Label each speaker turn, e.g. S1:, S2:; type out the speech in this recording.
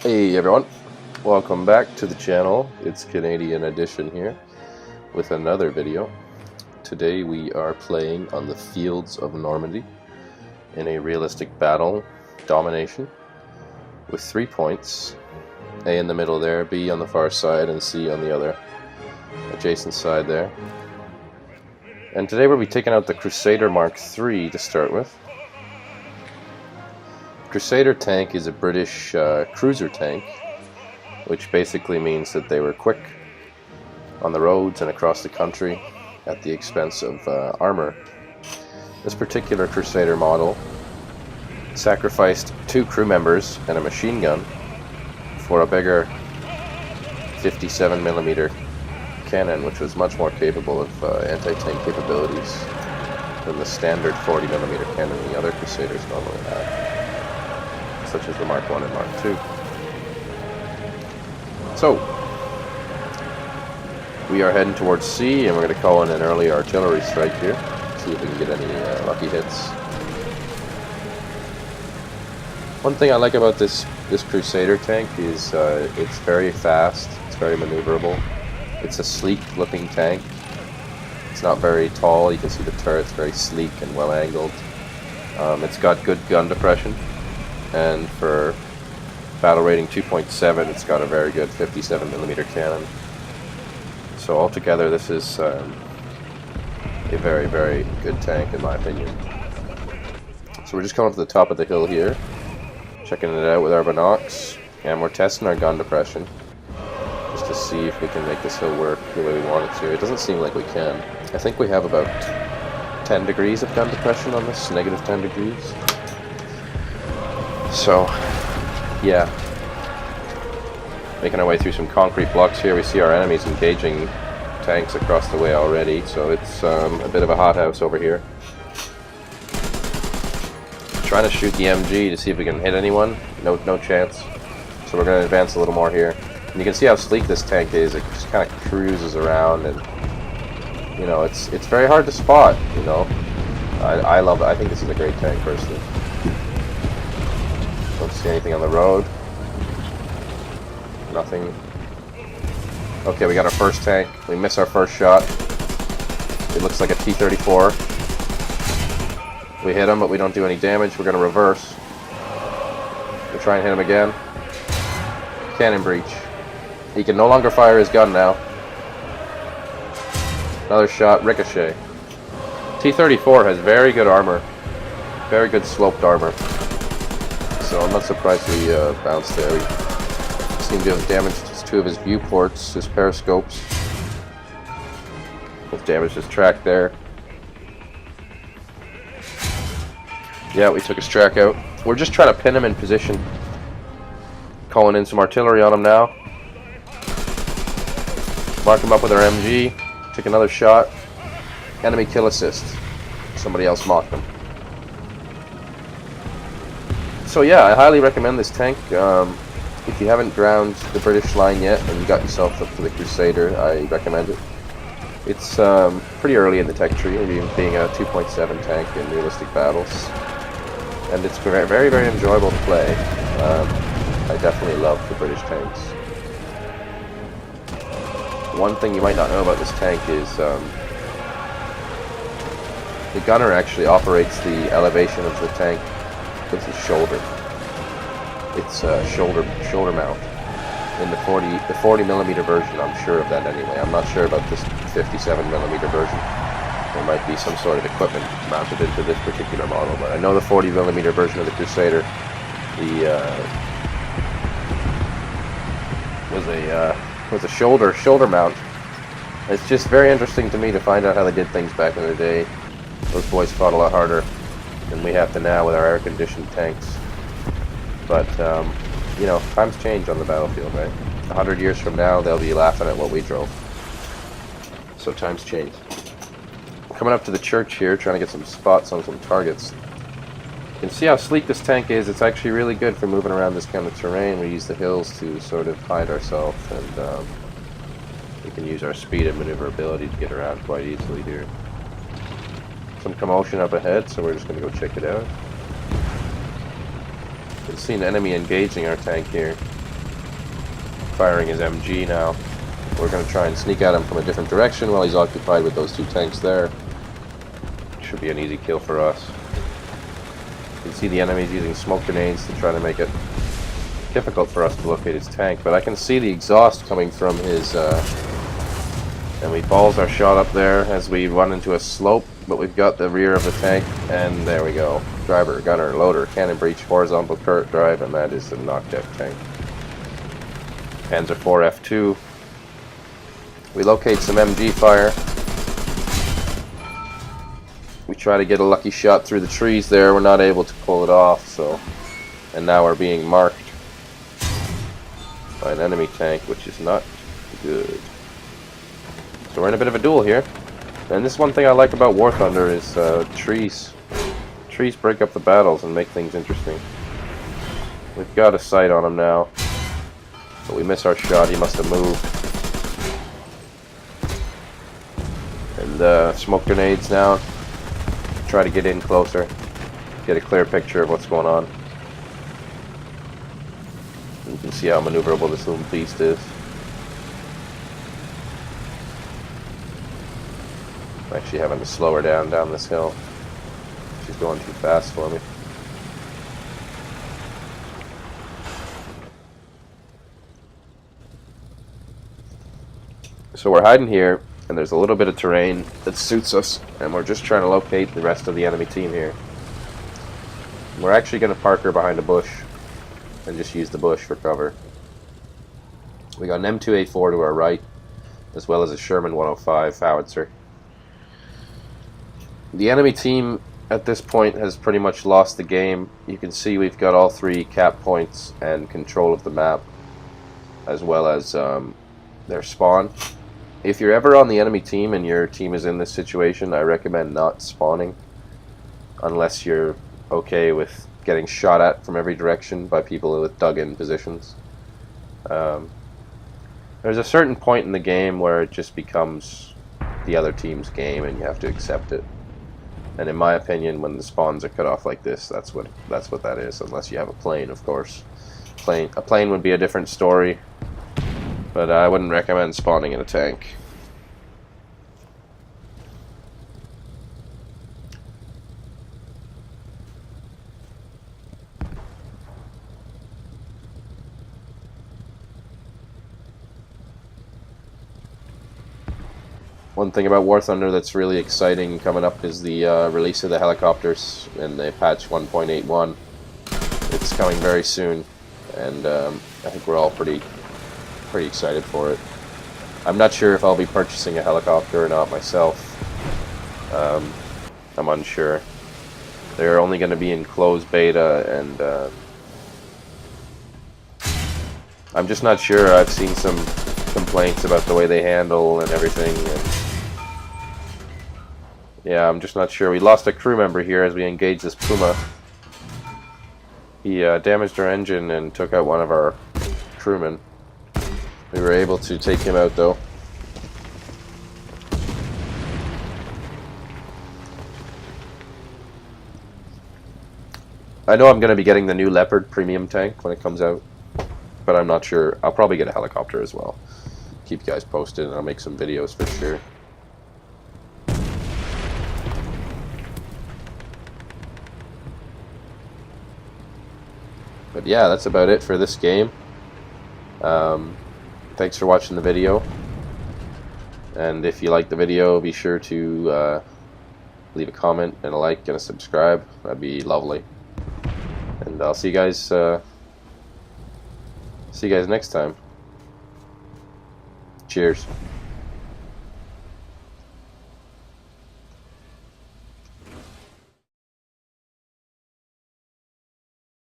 S1: Hey everyone, welcome back to the channel. It's Canadian Edition here with another video. Today we are playing on the fields of Normandy in a realistic battle domination with 3 points, A in the middle there, B on the far side, and C on the other adjacent side there. And today we'll be taking out the Crusader Mark III to start with. Crusader tank is a British cruiser tank, which basically means that they were quick on the roads and across the country at the expense of armor. This particular Crusader model sacrificed 2 crew members and a machine gun for a bigger 57mm cannon, which was much more capable of anti-tank capabilities than the standard 40mm cannon the other Crusaders normally had, such as the Mark I and Mark II. So, we are heading towards C, and we're going to call in an early artillery strike here, see if we can get any lucky hits. One thing I like about this Crusader tank is it's very fast, it's very maneuverable. It's a sleek looking tank. It's not very tall, you can see the turret's very sleek and well angled. It's got good gun depression. And for battle rating 2.7, it's got a very good 57mm cannon. So altogether, this is a very, very good tank in my opinion. So we're just coming up to the top of the hill here, checking it out with our binocs, and we're testing our gun depression just to see if we can make this hill work the way we want it to. It doesn't seem like we can. I think we have about 10 degrees of gun depression on this, negative 10 degrees. So, yeah, making our way through some concrete blocks here. We see our enemies engaging tanks across the way already, so it's a bit of a hothouse over here. Trying to shoot the MG to see if we can hit anyone. No chance. So we're going to advance a little more here. And you can see how sleek this tank is. It just kind of cruises around, and you know, it's very hard to spot. You know, I love it. I think this is a great tank personally. Don't see anything on the road. Nothing. Okay, we got our first tank. We miss our first shot. It looks like a T-34. We hit him, but we don't do any damage. We're going to reverse. We'll try and hit him again. Cannon breach. He can no longer fire his gun now. Another shot, ricochet. T-34 has very good armor. Very good sloped armor. So I'm not surprised we bounced there. We seem to have damaged 2 of his viewports, his periscopes. We've damaged his track there. Yeah, we took his track out. We're just trying to pin him in position. Calling in some artillery on him now. Mark him up with our MG. Take another shot. Enemy kill assist. Somebody else mocked him. So yeah, I highly recommend this tank. If you haven't drowned the British line yet and you got yourself up to the Crusader, I recommend it. It's pretty early in the tech tree, being a 2.7 tank in realistic battles. And it's very, very, very enjoyable to play. I definitely love the British tanks. One thing you might not know about this tank is the gunner actually operates the elevation of the tank with his shoulder. It's a shoulder mount. In the 40mm version, I'm sure of that anyway. I'm not sure about this 57mm version. There might be some sort of equipment mounted into this particular model, but I know the 40mm version of the Crusader, was a shoulder mount. It's just very interesting to me to find out how they did things back in the day. Those boys fought a lot harder than we have to now with our air-conditioned tanks. But, you know, times change on the battlefield, right? 100 years from now, they'll be laughing at what we drove. So times change. Coming up to the church here, trying to get some spots on some targets. You can see how sleek this tank is. It's actually really good for moving around this kind of terrain. We use the hills to sort of hide ourselves, and we can use our speed and maneuverability to get around quite easily here. Some commotion up ahead, so we're just going to go check it out. You can see an enemy engaging our tank here. firing his MG now. We're going to try and sneak at him from a different direction while he's occupied with those 2 tanks there. Should be an easy kill for us. You can see the enemies using smoke grenades to try to make it difficult for us to locate his tank, but I can see the exhaust coming from his, and we balls our shot up there as we run into a slope, but we've got the rear of the tank, and there we go. Driver, gunner, loader, cannon breech, horizontal turret drive, and that is the knocked out tank. Panzer IV F2. We locate some MG fire. We try to get a lucky shot through the trees there. We're not able to pull it off, so... And now we're being marked by an enemy tank, which is not good. So we're in a bit of a duel here. And this is one thing I like about War Thunder is trees. Trees break up the battles and make things interesting. We've got a sight on him now. But we miss our shot. He must have moved. And smoke grenades now. Try to get in closer. Get a clear picture of what's going on. You can see how maneuverable this little beast is. I'm actually having to slow her down this hill. She's going too fast for me. So we're hiding here, and there's a little bit of terrain that suits us, and we're just trying to locate the rest of the enemy team here. We're actually going to park her behind a bush and just use the bush for cover. We got an M2A4 to our right, as well as a Sherman 105 howitzer. The enemy team at this point has pretty much lost the game. You can see we've got all 3 cap points and control of the map, as well as their spawn. If you're ever on the enemy team and your team is in this situation, I recommend not spawning unless you're okay with getting shot at from every direction by people with dug-in positions. There's a certain point in the game where it just becomes the other team's game and you have to accept it. And in my opinion, when the spawns are cut off like this, that's what that is, unless you have a plane, of course. A plane would be a different story, but I wouldn't recommend spawning in a tank. One thing about War Thunder that's really exciting coming up is the release of the helicopters in the patch 1.81. It's coming very soon, and I think we're all pretty excited for it. I'm not sure if I'll be purchasing a helicopter or not myself. I'm unsure. They're only going to be in closed beta, and I'm just not sure. I've seen some complaints about the way they handle and everything, and yeah, I'm just not sure. We lost a crew member here as we engaged this Puma. He damaged our engine and took out one of our crewmen. We were able to take him out though. I know I'm going to be getting the new Leopard premium tank when it comes out, but I'm not sure. I'll probably get a helicopter as well. Keep you guys posted, and I'll make some videos for sure. But yeah, that's about it for this game. Thanks for watching the video. And if you like the video, be sure to leave a comment and a like and a subscribe. That'd be lovely. And I'll see you guys next time. Cheers.